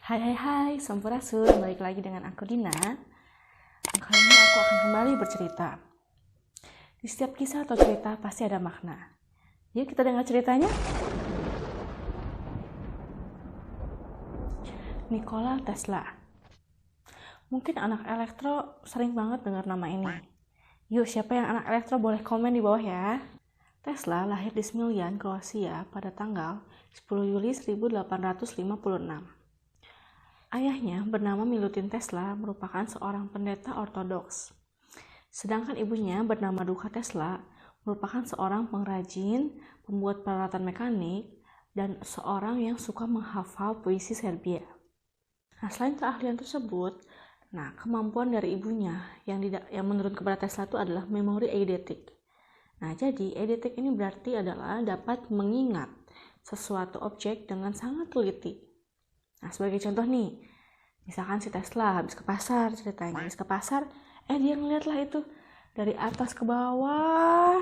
Hai, Sampurasun, balik lagi dengan aku Dina. Kali ini aku akan kembali bercerita. Di setiap kisah atau cerita pasti ada makna. Yuk kita dengar ceritanya. Nikola Tesla. Mungkin anak elektro sering banget dengar nama ini. Yuk, siapa yang anak elektro boleh komen di bawah ya. Tesla lahir di Smiljan, Kroasia pada tanggal 10 Juli 1856. Ayahnya bernama Milutin Tesla merupakan seorang pendeta ortodoks. Sedangkan ibunya bernama Duka Tesla merupakan seorang pengrajin, pembuat peralatan mekanik, dan seorang yang suka menghafal puisi Serbia. Nah, selain keahlian tersebut, kemampuan dari ibunya yang menurut kepada Tesla itu adalah memori eidetik. Nah, jadi eidetik ini berarti adalah dapat mengingat sesuatu objek dengan sangat teliti. Nah, sebagai contoh nih, misalkan si Tesla habis ke pasar ceritanya, dia ngeliat lah itu dari atas ke bawah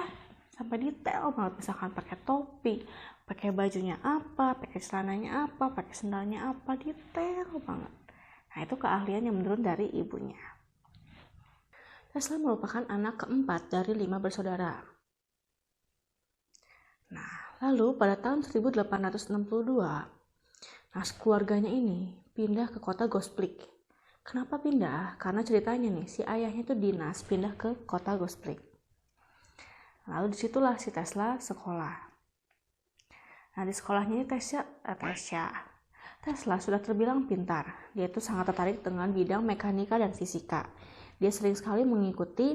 sampai detail banget, misalkan pakai topi, pakai bajunya apa, pakai celananya apa, pakai sendalnya apa, detail banget. Nah, itu keahlian yang menurun dari ibunya. Tesla merupakan anak keempat dari 5 bersaudara. Nah, lalu pada tahun 1862, keluarganya ini pindah ke kota Gosplik. Kenapa pindah? Karena ceritanya nih, si ayahnya itu dinas pindah ke kota Gosplik. Lalu disitulah si Tesla sekolah. Nah, di sekolahnya ini Tesla sudah terbilang pintar. Dia itu sangat tertarik dengan bidang mekanika dan fisika. Dia sering sekali mengikuti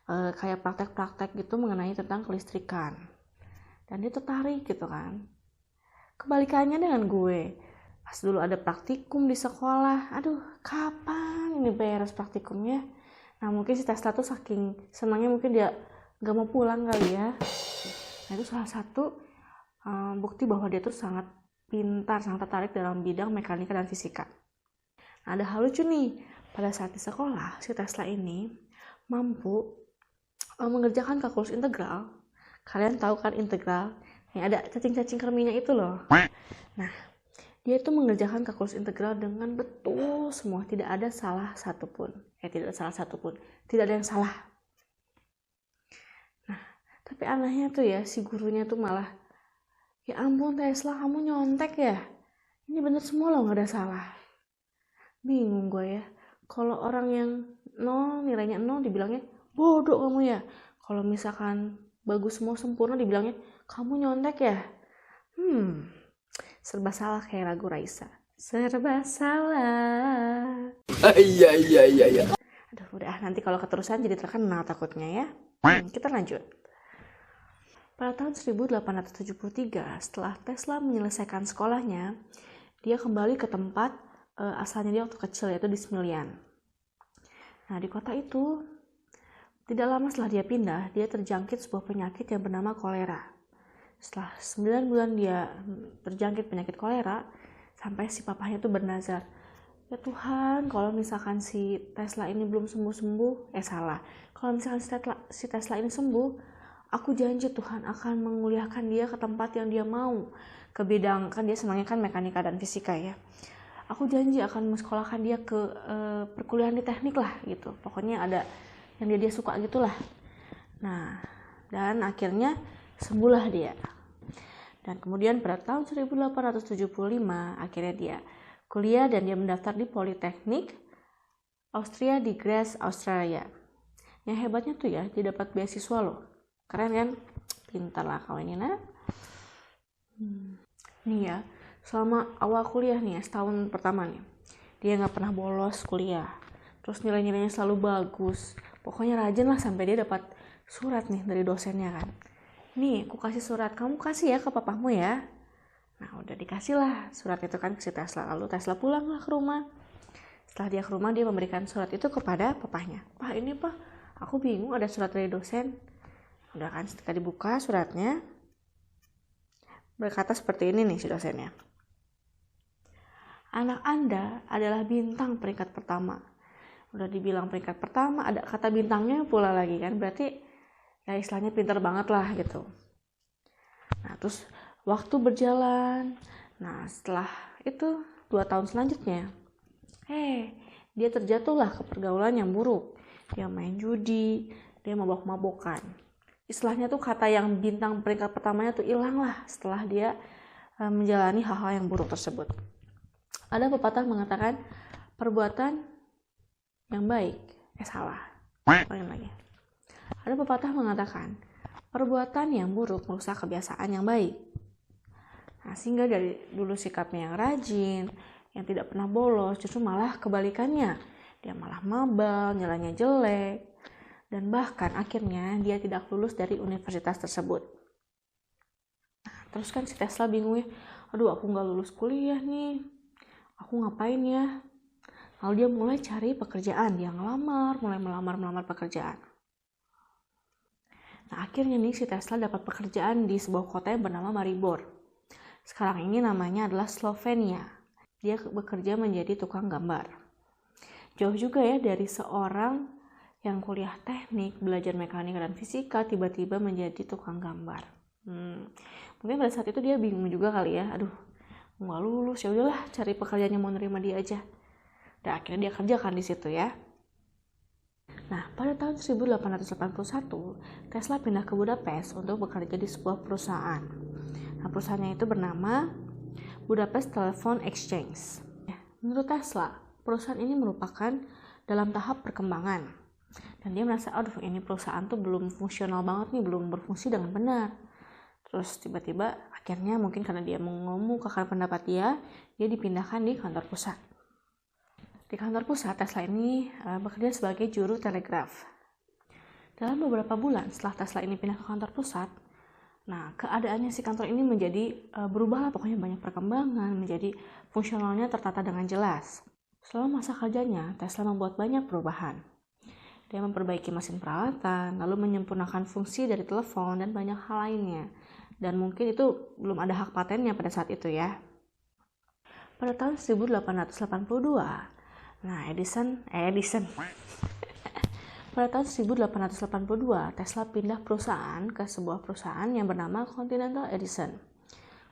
kayak praktek-praktek gitu mengenai tentang kelistrikan. Dan dia tertarik gitu kan. Kebalikannya dengan gue. Pas dulu ada praktikum di sekolah, aduh kapan ini beres praktikumnya. Nah, mungkin si Tesla tuh saking senangnya mungkin dia gak mau pulang kali ya. Nah, itu salah satu bukti bahwa dia tuh sangat pintar, sangat tertarik dalam bidang mekanika dan fisika. Nah, ada hal lucu nih, pada saat di sekolah si Tesla ini mampu mengerjakan kalkulus integral. Kalian tahu kan integral? Yang ada cacing-cacing kerminya itu loh. Nah, dia itu mengerjakan kalkulus integral dengan betul semua, tidak ada satupun. Tidak ada yang salah. Nah, tapi anehnya tuh ya, si gurunya tuh malah, ya ampun Tesla, kamu nyontek ya? Ini bener semua loh, gak ada salah. Bingung gue ya, kalau orang yang nilainya 0 dibilangnya, bodoh kamu ya. Kalau misalkan bagus semua sempurna dibilangnya, kamu nyontek ya? Serba salah kayak lagu Raisa. Serba salah. Iya. Aduh, udah nanti kalau keterusan jadi terkenal takutnya ya. Kita lanjut. Pada tahun 1873, setelah Tesla menyelesaikan sekolahnya, dia kembali ke tempat asalnya dia waktu kecil, yaitu di Smiljan. Nah, di kota itu, tidak lama setelah dia pindah, dia terjangkit sebuah penyakit yang bernama kolera. Setelah 9 bulan dia terjangkit penyakit kolera, sampai si papahnya tuh bernazar, ya Tuhan, kalau misalkan si Tesla ini belum sembuh-sembuh, kalau misalkan si Tesla ini sembuh, aku janji Tuhan akan menguliahkan dia ke tempat yang dia mau, ke bidang, kan dia senangnya kan mekanika dan fisika ya, aku janji akan mensekolahkan dia ke perkuliahan di teknik lah gitu, pokoknya ada yang dia suka gitulah. Nah, dan akhirnya sembuhlah dia. Dan kemudian pada tahun 1875 akhirnya dia kuliah dan dia mendaftar di Politeknik Austria di Graz, Australia. Yang hebatnya tuh ya, dia dapat beasiswa loh. Keren kan? Pintar lah kau ini nah. Nih ya, selama awal kuliah nih ya, setahun pertama nih, dia gak pernah bolos kuliah. Terus nilai-nilainya selalu bagus. Pokoknya rajin lah sampai dia dapat surat nih dari dosennya kan. Nih, aku kasih surat, kamu kasih ya ke papahmu ya. Nah, udah dikasih lah surat itu kan ke si Tesla. Lalu Tesla pulang lah ke rumah. Setelah dia ke rumah, dia memberikan surat itu kepada papahnya. Pak, ini Pak, aku bingung ada surat dari dosen. Udah kan, ketika dibuka suratnya, berkata seperti ini nih si dosennya. Anak Anda adalah bintang peringkat pertama. Udah dibilang peringkat pertama, ada kata bintangnya pula lagi kan. Berarti ya istilahnya pintar banget lah gitu. Nah, terus waktu berjalan. Nah, setelah itu 2 tahun selanjutnya, dia terjatuhlah ke pergaulan yang buruk. Dia main judi, dia mabok-mabokan. Istilahnya tuh kata yang bintang peringkat pertamanya tuh hilang lah setelah dia menjalani hal-hal yang buruk tersebut. Ada pepatah mengatakan perbuatan yang baik, salah. Ulangi lagi. Ada pepatah mengatakan perbuatan yang buruk merusak kebiasaan yang baik. Nah, sehingga dari dulu sikapnya yang rajin, yang tidak pernah bolos, justru malah kebalikannya. Dia malah mabal, nilainya jelek, dan bahkan akhirnya dia tidak lulus dari universitas tersebut. Nah, terus kan si Tesla bingung ya, aduh aku nggak lulus kuliah nih, aku ngapain ya? Lalu dia mulai cari pekerjaan, dia mulai melamar pekerjaan. Nah, akhirnya nih si Tesla dapat pekerjaan di sebuah kota yang bernama Maribor. Sekarang ini namanya adalah Slovenia. Dia bekerja menjadi tukang gambar. Jauh juga ya dari seorang yang kuliah teknik, belajar mekanika dan fisika, tiba-tiba menjadi tukang gambar. Mungkin pada saat itu dia bingung juga kali ya, aduh nggak lulus, ya udahlah cari pekerjaan yang mau nerima dia aja. Dan akhirnya dia kerjakan di situ ya. Nah, pada tahun 1881, Tesla pindah ke Budapest untuk bekerja di sebuah perusahaan. Nah, perusahaannya itu bernama Budapest Telephone Exchange. Menurut Tesla, perusahaan ini merupakan dalam tahap perkembangan. Dan dia merasa, aduh ini perusahaan tuh belum fungsional banget nih, belum berfungsi dengan benar. Terus tiba-tiba akhirnya mungkin karena dia mengemukakan pendapat dia dipindahkan di kantor pusat. Di kantor pusat, Tesla ini bekerja sebagai juru telegraf. Dalam beberapa bulan setelah Tesla ini pindah ke kantor pusat, nah keadaannya si kantor ini menjadi berubah lah, pokoknya banyak perkembangan, menjadi fungsionalnya tertata dengan jelas. Selama masa kerjanya, Tesla membuat banyak perubahan. Dia memperbaiki mesin peralatan, lalu menyempurnakan fungsi dari telepon dan banyak hal lainnya. Dan mungkin itu belum ada hak patennya pada saat itu ya. Pada tahun 1882, Edison. Pada tahun 1882, Tesla pindah perusahaan ke sebuah perusahaan yang bernama Continental Edison.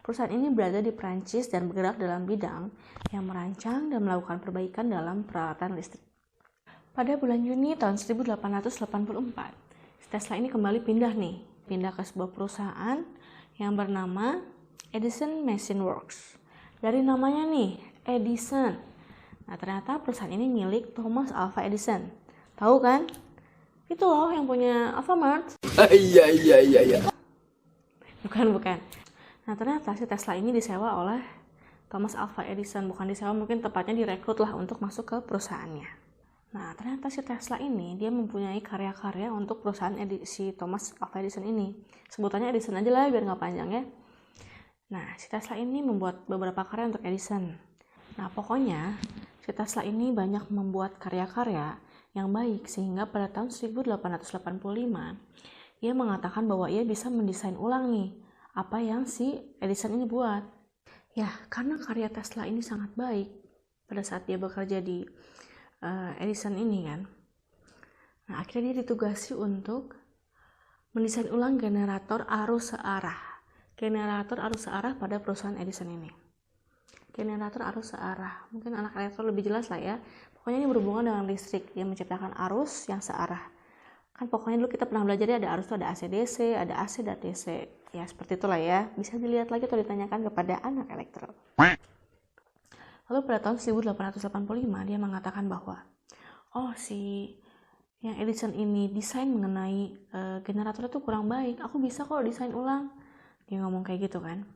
Perusahaan ini berada di Prancis dan bergerak dalam bidang yang merancang dan melakukan perbaikan dalam peralatan listrik. Pada bulan Juni tahun 1884, Tesla ini kembali pindah ke sebuah perusahaan yang bernama Edison Machine Works. Dari namanya nih, Edison. Nah, ternyata perusahaan ini milik Thomas Alva Edison. Tahu kan? Itu loh yang punya Alfamart. Iya. Bukan. Nah, ternyata si Tesla ini disewa oleh Thomas Alva Edison. Bukan disewa, mungkin tepatnya direkrut lah untuk masuk ke perusahaannya. Nah, ternyata si Tesla ini dia mempunyai karya-karya untuk perusahaan si Thomas Alva Edison ini. Sebutannya Edison aja lah biar nggak panjang ya. Nah, si Tesla ini membuat beberapa karya untuk Edison. Nah, pokoknya si Tesla ini banyak membuat karya-karya yang baik sehingga pada tahun 1885 ia mengatakan bahwa ia bisa mendesain ulang nih apa yang si Edison ini buat. Ya, karena karya Tesla ini sangat baik pada saat dia bekerja di Edison ini kan. Nah, akhirnya dia ditugasi untuk mendesain ulang generator arus searah pada perusahaan Edison ini. Generator arus searah, mungkin anak elektro lebih jelas lah ya. Pokoknya ini berhubungan dengan listrik, dia menciptakan arus yang searah. Kan pokoknya dulu kita pernah belajar ya, ada arus itu ada AC DC, ada AC dan DC. Ya seperti itulah ya, bisa dilihat lagi atau ditanyakan kepada anak elektro. Lalu pada tahun 1885 dia mengatakan bahwa si yang Edison ini desain mengenai generator itu kurang baik, aku bisa kok desain ulang. Dia ngomong kayak gitu kan.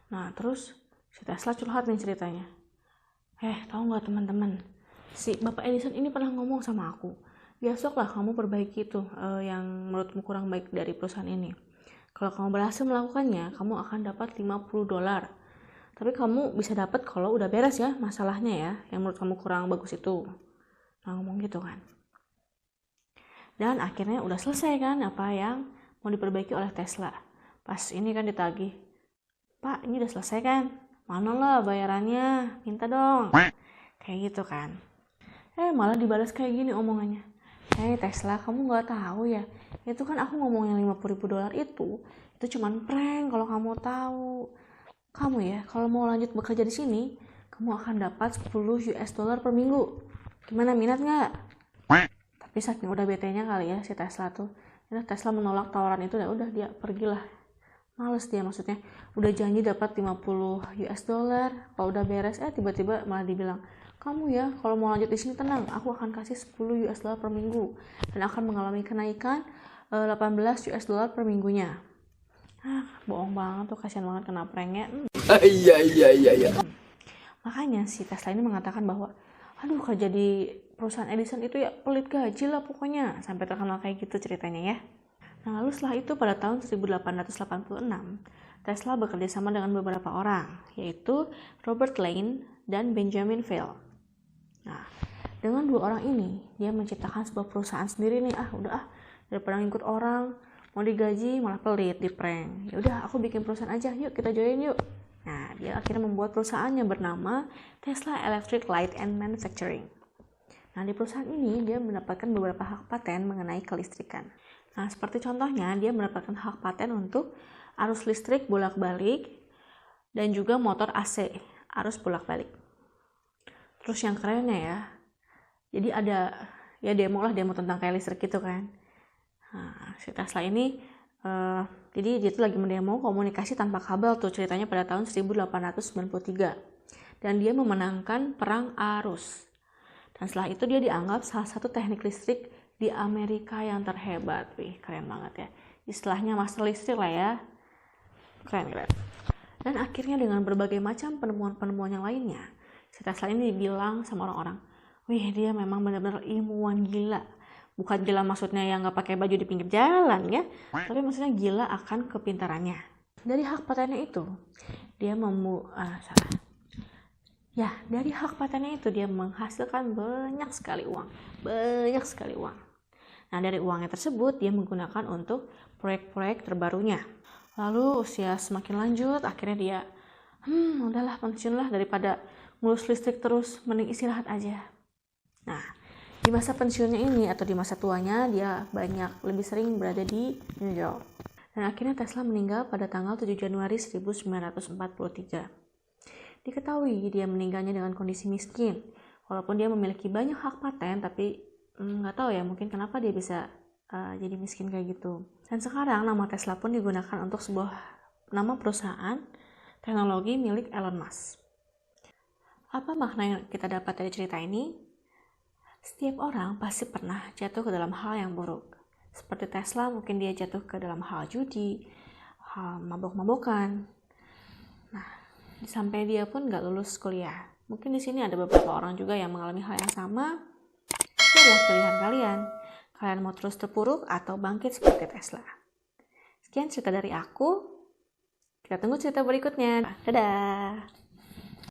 Nah terus si Tesla curhat nih ceritanya. Tahu nggak teman-teman, si Bapak Edison ini pernah ngomong sama aku, besoklah kamu perbaiki itu yang menurutmu kurang baik dari perusahaan ini. Kalau kamu berhasil melakukannya, kamu akan dapat $50. Tapi kamu bisa dapat kalau udah beres ya masalahnya ya, yang menurut kamu kurang bagus itu. Nah ngomong gitu kan. Dan akhirnya udah selesai kan apa yang mau diperbaiki oleh Tesla. Pas ini kan ditagih, Pak ini udah selesai kan? Mana lah bayarannya, minta dong. Kayak gitu kan. Malah dibalas kayak gini omongannya. Tesla, kamu gak tahu ya, itu kan aku ngomong yang $50.000 itu cuman prank. Kalau kamu tahu, kamu ya kalau mau lanjut bekerja di sini kamu akan dapat 10 US dollar per minggu. Gimana, minat nggak? Tapi saking udah bete-nya kali ya si Tesla tuh. Ya, Tesla menolak tawaran itu, udah dia pergilah. Males dia, maksudnya udah janji dapat 50 US dollar. Kalau udah beres tiba-tiba malah dibilang, kamu ya kalau mau lanjut di sini tenang, aku akan kasih 10 US dollar per minggu dan akan mengalami kenaikan 18 US dollar per minggunya. Bohong banget tuh, kasihan banget kena pranknya. Iya. Makanya si Tesla ini mengatakan bahwa aduh, kerja di perusahaan Edison itu ya pelit gaji lah pokoknya, sampai terkenal kayak gitu ceritanya ya. Nah, lalu setelah itu pada tahun 1886, Tesla bekerja sama dengan beberapa orang, yaitu Robert Lane dan Benjamin Vail. Nah, dengan dua orang ini, dia menciptakan sebuah perusahaan sendiri nih. Daripada ngikut orang, mau digaji malah pelit, di prank. Ya udah, aku bikin perusahaan aja, yuk kita join yuk. Nah, dia akhirnya membuat perusahaan yang bernama Tesla Electric Light and Manufacturing. Nah, di perusahaan ini dia mendapatkan beberapa hak paten mengenai kelistrikan. Nah, seperti contohnya dia mendapatkan hak paten untuk arus listrik bolak-balik dan juga motor AC arus bolak-balik. Terus yang kerennya ya, jadi ada ya demo tentang kayak listrik gitu kan. Nah, si Tesla ini jadi dia tuh lagi mendemo komunikasi tanpa kabel tuh, ceritanya pada tahun 1893. Dan dia memenangkan perang arus. Dan setelah itu dia dianggap salah satu teknik listrik di Amerika yang terhebat. Wih, keren banget ya. Istilahnya master listrik lah ya. Keren. Dan akhirnya dengan berbagai macam penemuan-penemuan yang lainnya, si Tesla ini dibilang sama orang-orang, wih, dia memang benar-benar ilmuwan gila. Bukan gila maksudnya yang nggak pakai baju di pinggir jalan ya, tapi maksudnya gila akan kepintarannya. Dari hak patennya itu, dia dari hak patennya itu dia menghasilkan banyak sekali uang. Nah, dari uangnya tersebut dia menggunakan untuk proyek-proyek terbarunya. Lalu usia semakin lanjut, akhirnya dia udahlah pensiun lah, daripada ngurus listrik terus, mending istirahat aja. Nah, di masa pensiunnya ini atau di masa tuanya dia lebih sering berada di New York. Dan akhirnya Tesla meninggal pada tanggal 7 Januari 1943. Diketahui dia meninggalnya dengan kondisi miskin. Walaupun dia memiliki banyak hak paten, tapi nggak tahu ya, mungkin kenapa dia bisa jadi miskin kayak gitu. Dan sekarang nama Tesla pun digunakan untuk sebuah nama perusahaan teknologi milik Elon Musk. Apa makna yang kita dapat dari cerita ini? Setiap orang pasti pernah jatuh ke dalam hal yang buruk. Seperti Tesla, mungkin dia jatuh ke dalam hal judi, hal mabok-mabokan. Nah, sampai dia pun nggak lulus kuliah. Mungkin di sini ada beberapa orang juga yang mengalami hal yang sama. Itu adalah pilihan kalian. Kalian mau terus terpuruk atau bangkit seperti Tesla. Sekian cerita dari aku. Kita tunggu cerita berikutnya. Dadah!